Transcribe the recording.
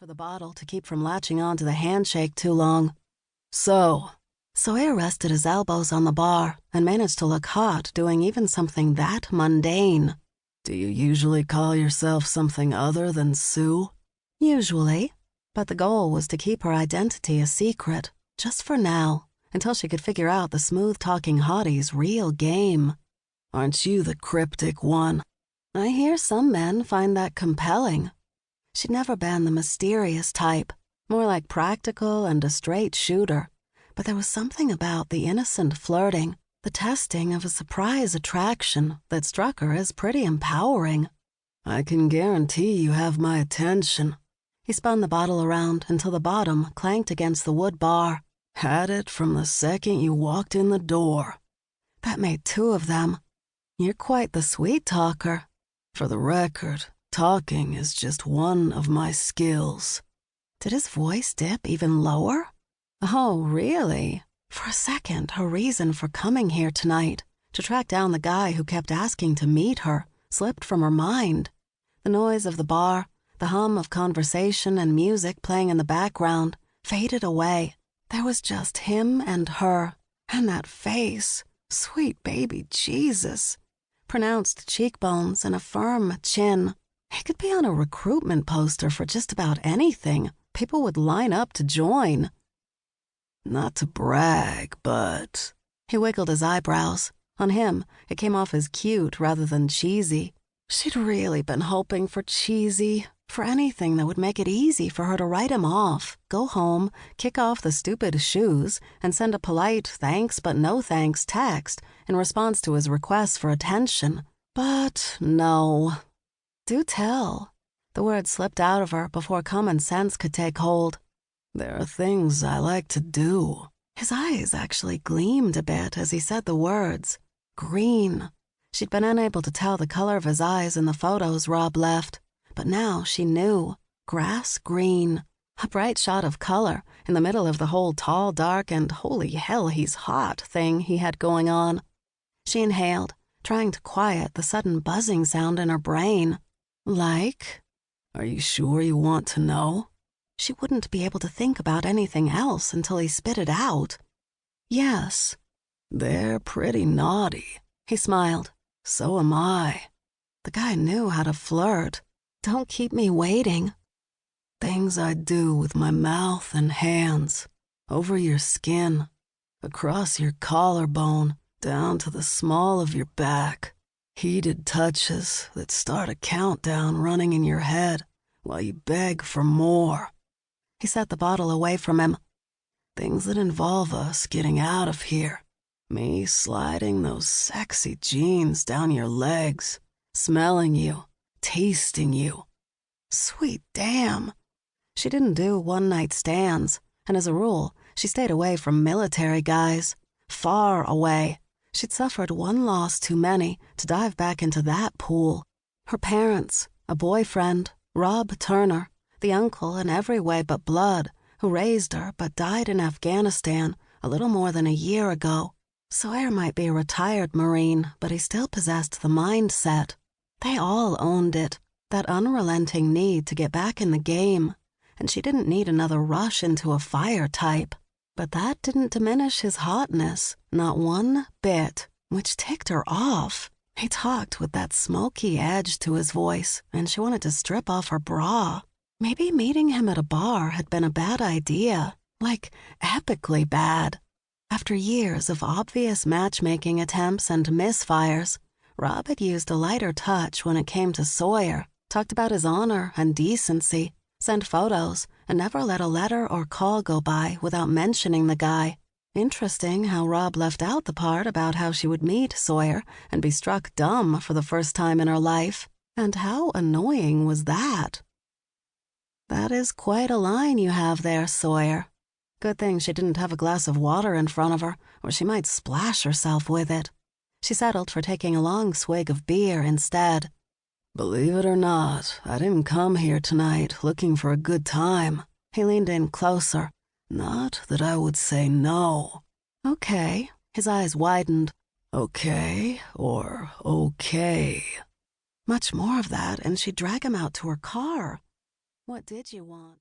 for the bottle to keep from latching on to the handshake too long. Sawyer rested his elbows on the bar and managed to look hot doing even something that mundane. Do you usually call yourself something other than Sue? Usually, but the goal was to keep her identity a secret, just for now, until she could figure out the smooth-talking hottie's real game. Aren't you the cryptic one? I hear some men find that compelling. She'd never been the mysterious type, more like practical and a straight shooter, but there was something about the innocent flirting, the testing of a surprise attraction that struck her as pretty empowering. I can guarantee you have my attention. He spun the bottle around until the bottom clanked against the wood bar. Had it from the second you walked in the door. That made two of them. You're quite the sweet talker. For the record, talking is just one of my skills. Did his voice dip even lower? Oh, really? For a second, her reason for coming here tonight, to track down the guy who kept asking to meet her, slipped from her mind. The noise of the bar, the hum of conversation and music playing in the background, faded away. There was just him and her, and that face, sweet baby Jesus. Pronounced cheekbones and a firm chin. He could be on a recruitment poster for just about anything. People would line up to join. Not to brag, but... He wiggled his eyebrows. On him, it came off as cute rather than cheesy. She'd really been hoping for cheesy, for anything that would make it easy for her to write him off, go home, kick off the stupid shoes, and send a polite thanks but no thanks text in response to his requests for attention. But no. Do tell. The words slipped out of her before common sense could take hold. There are things I like to do. His eyes actually gleamed a bit as he said the words. Green. She'd been unable to tell the color of his eyes in the photos Rob left, but now she knew. Grass green. A bright shot of color in the middle of the whole tall, dark, and holy hell he's hot thing he had going on. She inhaled, trying to quiet the sudden buzzing sound in her brain. Like? Are you sure you want to know? She wouldn't be able to think about anything else until he spit it out. Yes. They're pretty naughty. He smiled. So am I. The guy knew how to flirt. Don't keep me waiting. Things I do with my mouth and hands. Over your skin. Across your collarbone. Down to the small of your back. Heated touches that start a countdown running in your head while you beg for more. He set the bottle away from him. Things that involve us getting out of here. Me sliding those sexy jeans down your legs. Smelling you. Tasting you. Sweet damn. She didn't do one-night stands, and as a rule, she stayed away from military guys. Far away. She'd suffered one loss too many to dive back into that pool. Her parents, a boyfriend, Rob Turner, the uncle in every way but blood, who raised her but died in Afghanistan a little more than a year ago. Sawyer might be a retired Marine, but he still possessed the mindset. They all owned it, that unrelenting need to get back in the game, and she didn't need another rush into a fire type. But that didn't diminish his hotness, not one bit, which ticked her off. He talked with that smoky edge to his voice, and she wanted to strip off her bra. Maybe meeting him at a bar had been a bad idea, like epically bad. After years of obvious matchmaking attempts and misfires, Rob had used a lighter touch when it came to Sawyer, talked about his honor and decency, sent photos, and never let a letter or call go by without mentioning the guy. Interesting how Rob left out the part about how she would meet Sawyer and be struck dumb for the first time in her life. And how annoying was that? That is quite a line you have there, Sawyer. Good thing she didn't have a glass of water in front of her, or she might splash herself with it. She settled for taking a long swig of beer instead. Believe it or not, I didn't come here tonight looking for a good time. He leaned in closer. Not that I would say no. Okay. His eyes widened. Okay, or okay. Much more of that, and she'd drag him out to her car. What did you want?